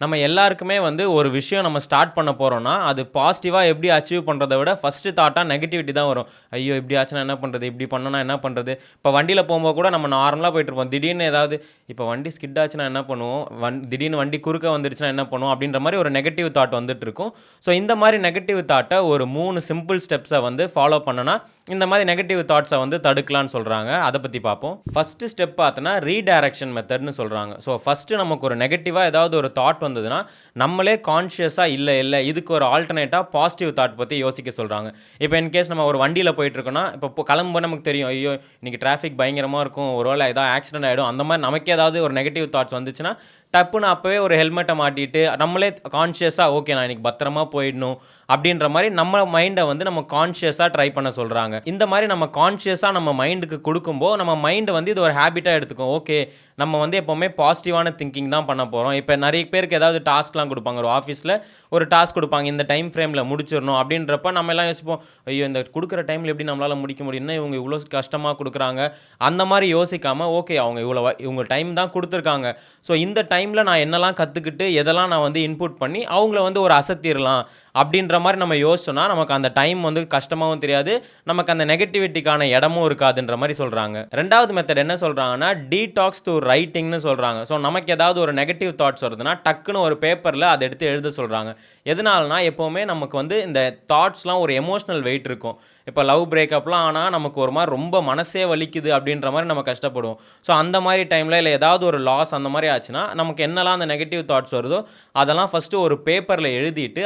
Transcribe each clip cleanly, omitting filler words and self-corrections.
நம்ம எல்லாருக்குமே வந்து ஒரு விஷயம் நம்ம ஸ்டார்ட் பண்ண போறோம்னா, அது பாசிட்டிவா எப்படி அச்சீவ் பண்றத விட ஃபர்ஸ்ட் தாட்டா நெகட்டிவிட்டி தான் வரும். ஐயோ! இப்படி ஆச்சுனா என்ன பண்றது? இப்படி பண்ணனா என்ன பண்றது? இப்ப வண்டியில போம்போது கூட நம்ம நார்மலா போயிட்டுருப்போம். திடீர்னு ஏதாவது இப்ப வண்டி ஸ்கிட் ஆச்சுனா என்ன பண்ணுவோம்? திடீர்னு வண்டி குறுக்க வந்துருச்சுனா என்ன பண்ணுவோம்? அப்படின்ற மாரி ஒரு நெகட்டிவ் தாட் வந்துட்டுருக்கும். ஸோ இந்த மாரி நெகட்டிவ் தாட்ட ஒரு 3 சிம்பிள் ஸ்டெப்ஸ வந்து ஃபாலோ பண்ணனா, இந்த மாரி நெகட்டிவ் தாட்ஸ வந்து தடுக்கலான்னு சொல்றாங்க. அத பத்தி பார்ப்போம். ஃபர்ஸ்ட் ஸ்டெப் பார்த்தோன்னா, ரீடைரக்ஷன் மெத்தட்ன்னு சொல்றாங்க. ஸோ ஃபர்ஸ்ட் நமக்கு ஒரு நெகட்டிவா ஏதாவது ஒரு தாட் வந்ததுன்னா, நம்மளே கான்ஷியஸா இல்ல இதுக்கு ஒரு ஆல்டர்னேட்டா பாசிட்டிவ் தாட் பத்தி யோசிக்க சொல்றாங்க. இப்ப இன்கேஸ் நம்ம ஒரு வண்டியில போயிட்டுருக்கோம்னா, இப்போ கிளம்பும்போது நமக்கு தெரியும். ஐயோ! இன்னைக்கு டிராஃபிக் பயங்கரமா இருக்கும். ஒரு வேள ஏதாவது ஆக்சிடென்ட் ஆயிடும். அந்த மாரி நமக்கே ஏதாவது ஒரு நெகட்டிவ் தாட்ஸ் வந்துச்சுன்னா, டப்புன்னு அப்பவே ஒரு ஹெல்மெட்ட மாட்டிட்டு, நம்மளே கான்ஷியஸா ஓகே நான் இன்னைக்கு பத்திரமா போயிடணும். அப்படின்ற மாரி நம்ம மைண்ட வந்து நம்ம கான்ஷியஸா ட்ரை பண்ண சொல்றாங்க. இந்த மாரி நம்ம கான்ஷியஸா நம்ம மைண்டுக்கு குடுக்கும்போது, நம்ம மைண்ட் வந்து இது ஒரு ஹேபிட்டா எடுத்துக்கும். ஓகே, நம்ம வந்து எப்பவுமே பாசிட்டிவான திங்கிங் தான் பண்ண போறோம். இப்ப நெறைய பேருக்கு ஏதாவது டாஸ்க்லாம் குடுப்பாங்க. ஒரு ஆஃபீஸ்ல ஒரு டாஸ்க் குடுப்பாங்க. இந்த டைம் ஃப்ரேம்ல முடிச்சிரணும் அப்படின்றப்ப நம்ம எல்லாம் யோசிப்போம். ஐயோ! இந்த குடுக்குற டைம்ல எப்படி நம்மளால முடிக்க முடியும்? என்ன இவங்க இவ்ளோ கஷ்டமா குடுக்குறாங்க? அந்த மாரி யோசிக்காம, ஓகே அவங்க இவங்க டைம் தான் குடுத்துருக்காங்க. ஸோ இந்த டைம்ல நான் என்னலாம் கத்துக்கிட்டு, எதெல்லாம் நான் வந்து இன்புட் பண்ணி, அவங்கள வந்து ஒரு அசத்திறலாம். அப்படின்ற மாரி நம்ம யோசிச்சோம்னா, நமக்கு அந்த டைம் வந்து கஷ்டமாவும் தெரியாது. நமக்கு அந்த நெகட்டிவிட்டிக்கான இடமும் இருக்காதுன்ற மாரி சொல்றாங்க. 2வது மெத்தட் என்ன சொல்றாங்கன்னா, டீடாக்ஸ் டூ ரைட்டிங்ன்னு சொல்றாங்க. ஸோ நமக்கு ஏதாவது ஒரு நெகட்டிவ் தாட்ஸ் வருதுன்னா, டக்குனு ஒரு பேப்பர்ல அத எடுத்து எழுத சொல்றாங்க. எதனாலனா, எப்பவுமே நமக்கு வந்து இந்த தாட்ஸ்லாம் ஒரு எமோஷனல் வெயிட் இருக்கும். இப்ப லவ் பிரேக்கப்லாம் ஆனா, நமக்கு ஒரு மாரி ரொம்ப மனசே வலிக்குது அப்படின்ற மாரி நம்ம கஷ்டப்படுவோம். ஸோ அந்த மாரி டைம்ல இல்ல ஏதாவது ஒரு லாஸ் அந்த மாரி ஆச்சுன்னா, நமக்கு என்னலாம் அந்த நெகட்டிவ் தாட்ஸ் வருதோ, அதெல்லாம் ஃபர்ஸ்ட்டு ஒரு பேப்பர்ல எழுதிட்டு,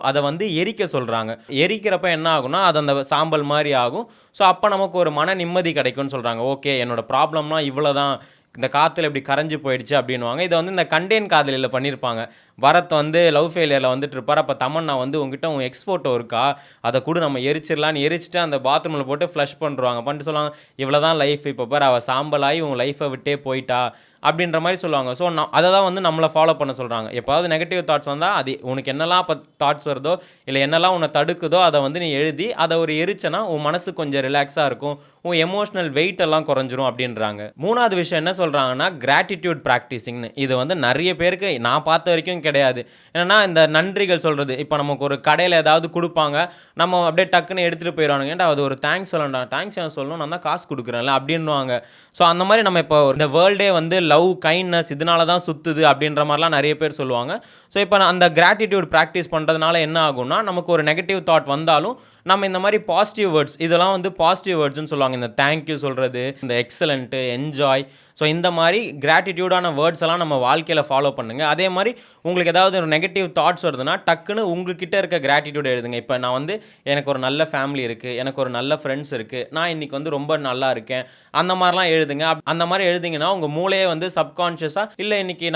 அத வந்து எரிக்க சொல்றாங்க. எரிக்கிறப்ப என்ன ஆகும்னா, அது அந்த சாம்பல் மாரி ஆகும். ஸோ அப்ப நமக்கு ஒரு மன நிம்மதி கிடைக்கும்னு சொல்றாங்க. ஓகே என்னோட ப்ராப்ளம்லாம் இவ்வளோதான். இந்த காத்துல இப்படி கரைஞ்சு போயிடுச்சு அப்படின்னுவாங்க. இத வந்து இந்த கண்டேன் காதலில பண்ணியிருப்பாங்க. பரத் வந்து லவ் ஃபெயிலியர்ல வந்துட்டு இருப்பாரு. அப்ப தமன்னா வந்து உன்கிட்ட உன் எக்ஸ் ஃபோட்டோ இருக்கா? அத குடு நம்ம எரிச்சிடலான்னு எரிச்சுட்டு அந்த பாத்ரூம்ல போட்டு ஃப்ளஷ் பண்ணிருவாங்க. பண்ணிட்டு சொல்லுவாங்க, இவ்வளோதான் லைஃப். இப்ப பாரு அவ சாம்பலாகி உன் லைஃப்ப விட்டே போயிட்டா. அப்படின்ற மாரி சொல்லுவாங்க. ஸோ அத தான் வந்து நம்மள ஃபாலோ பண்ண சொல்றாங்க. எப்பாவது நெகட்டிவ் தாட்ஸ் வந்தா, அது உனக்கு என்னலாம் அப்ப தாட்ஸ் வருதோ, இல்ல என்னலாம் உன்ன தடுக்குதோ, அத வந்து நீ எழுதி, அத ஒரு எரிச்சனா, உன் மனசு கொஞ்சம் ரிலாக்ஸா இருக்கும். உன் எமோஷனல் வெயிட் எல்லாம் குறைஞ்சிரும் அப்படின்றாங்க. 3வது விஷயம் என்ன சொல்றாங்கன்னா, கிராட்டிட்யூட் பிராக்டிசிங்ன்னு. இது வந்து நெறைய பேருக்கு நான் பார்த்த வரைக்கும் கிடையாது. என்னன்னா, இந்த நன்றிகள் சொல்றது. இப்ப நமக்கு ஒரு கடையில ஏதாவது குடுப்பாங்க. நம்ம அப்படியே டக்குன்னு எடுத்துட்டு போயிருவானுங்க. ஏன்டா அது ஒரு தேங்க்ஸ் சொல்லணும்டா. தேங்க்ஸ் ஏன் சொல்லணும்? நான் தான் காசு குடுக்குறேன்ல அப்படின்னுவாங்க. ஸோ அந்த மாரி நம்ம இப்போ இந்த வேர்ல்டே வந்து லவ், கைண்ட்னஸ் இதனால தான் சுத்துது அப்படின்ற மாரிலாம் நெறைய பேர் சொல்லுவாங்க. ஸோ இப்போ அந்த கிராட்டிட்யூட் பிராக்டிஸ் பண்றதுனால என்ன ஆகும்னா, நமக்கு ஒரு நெகட்டிவ் தாட் வந்தாலும், நம்ம இந்த மாரி பாசிட்டிவ் வேர்ட்ஸ் இதெல்லாம் வந்து பாசிட்டிவ் வேர்ட்ஸ்ன்னு சொல்லுவாங்க. இந்த தேங்க் யூ சொல்றது, இந்த எக்ஸலென்ட், என்ஜாய் ஸோ இந்த மாரி கிராட்டிட்யூடான வேர்ட்ஸ் எல்லாம் நம்ம வாழ்க்கையில ஃபாலோ பண்ணுங்க. அதே மாரி உங்களுக்கு ஏதாவது ஒரு நெகட்டிவ் தாட்ஸ் வருதுன்னா, டக்குனு உங்ககிட்ட இருக்க கிராட்டிட்யூட் எழுதுங்க. இப்ப நான் வந்து எனக்கு ஒரு நல்ல ஃபேமிலி இருக்கு. எனக்கு ஒரு நல்ல ஃப்ரெண்ட்ஸ் இருக்கு. நான் இன்னைக்கு வந்து ரொம்ப நல்லா இருக்கேன். அந்த மாரிலாம் எழுதுங்க. அந்த மாரி எழுதிங்கன்னா, உங்க மூளையே வந்து சப்கான்ஷியஸா இல்ல இன்னைக்கு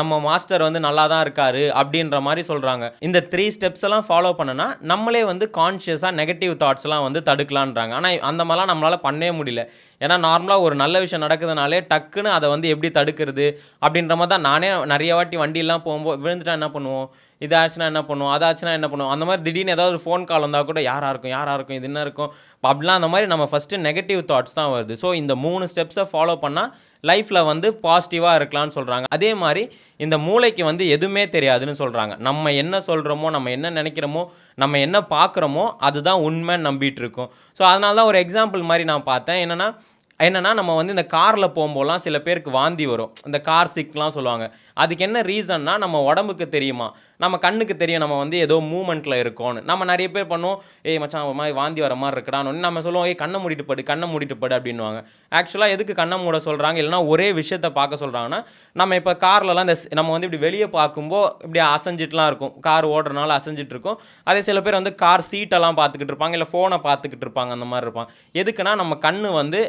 நம்ம மாஸ்டர் வந்து நல்லா தான் இருக்காரு அப்படின்ற மாரி சொல்றாங்க. இந்த 3 ஸ்டெப்ஸ் எல்லாம் ஃபாலோ பண்ணுனா, நம்மளே வந்து கான்ஷியஸா நெகட்டிவ் தாட்ஸ்லாம் வந்து தடுக்கலான்றாங்க. ஆனா அந்த மாரிலாம் நம்மளால பண்ணவே முடியல. ஏன்னா நார்மலா ஒரு நல்ல விஷயம் நடக்குதுனாலே டக்குனு அத வந்து எப்படி தடுக்கிறது? அப்படின்ற மாரி தான் நானே நெறைய வாட்டி வண்டிலாம் விழுந்துட்டா என்ன பண்ணுவோம்? இது ஆச்சுனா என்ன பண்ணுவோம்? அது ஆச்சுனா என்ன பண்ணுவோம்? அந்த மாரி திடீர்னு ஏதாவது ஒரு ஃபோன் கால் வந்தா கூட யாரா இருக்கும்? யாரா இருக்கும்? இது என்ன இருக்கும்? அப்படிலாம் அந்த மாரி நம்ம ஃபர்ஸ்ட்டு நெகட்டிவ் தாட்ஸ் தான் வருது. ஸோ இந்த 3 ஸ்டெப்ஸ ஃபாலோ பண்ணா லைஃப்ல வந்து பாசிட்டிவா இருக்கலாம்னு சொல்றாங்க. அதே மாரி இந்த மூளைக்கு வந்து எதுவுமே தெரியாதுன்னு சொல்றாங்க. நம்ம என்ன சொல்றோமோ, நம்ம என்ன நெனைக்கிறோமோ, நம்ம என்ன பார்க்குறோமோ, அதுதான் உண்மைன்னு நம்பிட்டு இருக்கோம். ஸோ அதனால தான் ஒரு எக்ஸாம்பிள் மாரி நான் பார்த்தேன். என்னன்னா நம்ம வந்து இந்த கார்ல போம்போதெல்லாம் சில பேருக்கு வாந்தி வரும். இந்த கார் சிக்லாம் சொல்லுவாங்க. அதுக்கு என்ன ரீசன்னா, நம்ம உடம்புக்கு தெரியுமா? நம்ம கண்ணுக்கு தெரியும் நம்ம வந்து ஏதோ மூவ்மெண்ட்ல இருக்கோம்னு. நம்ம நெறைய பேர் பண்ணுவோம், "ஏய் மச்சான் ஒரு மாரி வாந்தி வர மாரி இருக்குடான்னு" நம்ம சொல்லுவோம், "ஏய் கண்ண மூடிட்டு படு, கண்ண மூடிட்டு படு" அப்படின்னுவாங்க. ஆக்சுவலா எதுக்கு கண்ண மூட சொல்றாங்க? இல்லன்னா ஒரே விஷயத்த பார்க்க சொல்றாங்கன்னா, நம்ம இப்ப கார்லலாம் நம்ம வந்து இப்படி வெளிய பார்க்கும்போ இப்படி அசஞ்சுட்டுலாம் இருக்கும். கார் ஓடுறனால அசஞ்சுட்டு இருக்கும். அதே சில பேர் வந்து கார் சீட்டெல்லாம் பார்த்துக்கிட்டு இருப்பாங்க. இல்ல ஃபோன பார்த்துக்கிட்டு இருப்பாங்க. அந்த மாரி இருப்பாங்க. எதுக்குன்னா, நம்ம கண்ணு வந்து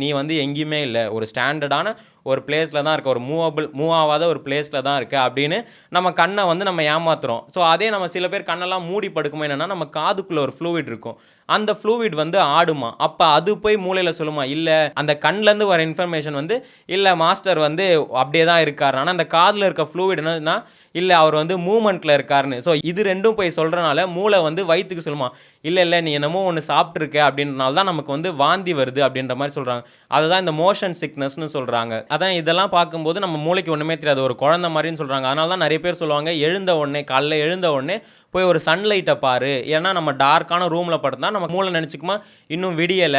நீ வந்து எங்கேயுமே இல்ல. ஒரு ஸ்டாண்டர்டான ஒரு பிளேஸ்ல தான் இருக்க. ஒரு மூவ் ஆவாத ஒரு பிளேஸ்ல தான் இருக்க அப்படின்னு நம்ம கண்ண வந்து நம்ம ஏமாத்துறோம். ஸோ அதே நம்ம சில பேர் கண்ணெல்லாம் மூடி படுக்கும்போது என்னன்னா, நம்ம காதுக்குள்ள ஒரு ஃப்ளூயிட் இருக்கும். அந்த ஃப்ளூயிட் வந்து ஆடுமாம். அப்ப அது போய் மூளையில சொல்லுமா, இல்ல அந்த கண்லேருந்து வர இன்ஃபர்மேஷன் வந்து, இல்ல மாஸ்டர் வந்து அப்படியே தான் இருக்காரு. ஆனா அந்த காதுல இருக்க ஃப்ளூயிட் என்னதுன்னா, இல்ல அவர் வந்து மூவ்மெண்ட்ல இருக்காருன்னு. ஸோ இது 2ம் போய் சொல்றனால மூளை வந்து வயித்துக்கு சொல்லுமா, இல்ல நீ என்னமோ ஒண்ணு சாப்பிட்டுருக்க அப்படின்றனால தான் நமக்கு வந்து வாந்தி வருது அப்படின்ற மாரி சொல்றாங்க. அதுதான் இந்த மோஷன் சிக்னஸ்ன்னு சொல்றாங்க. அதான் இதெல்லாம் பார்க்கும்போது நம்ம மூளைக்கு ஒண்ணுமே தெரியாது. ஒரு குழந்தை மாரின்னு சொல்றாங்க. அதனால தான் நெறைய பேர் சொல்லுவாங்க, எழுந்த உடனே காலைல எழுந்த உடனே போய் ஒரு சன்லைட்ட பாரு. ஏன்னா நம்ம டார்க்கான ரூம்ல படுத்தா நம்ம மூளை நெனச்சுக்குமா, இன்னும் விடியல.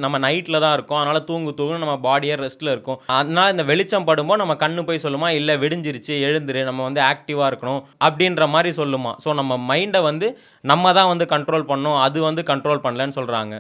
நம்ம நைட்ல தான் இருக்கோம். அதனால தூங்குன்னு நம்ம பாடியே ரெஸ்ட்ல இருக்கும். அதனால இந்த வெளிச்சம் படும்போது நம்ம கண்ணு போய் சொல்லுமா, இல்ல விடிஞ்சிருச்சு எழுந்துரு. நம்ம வந்து ஆக்டிவா இருக்கணும். அப்படின்ற மாரி சொல்லுமா. ஸோ நம்ம மைண்ட வந்து நம்ம தான் வந்து கண்ட்ரோல் பண்ணணும். அது வந்து கண்ட்ரோல் பண்ணலன்னு சொல்றாங்க.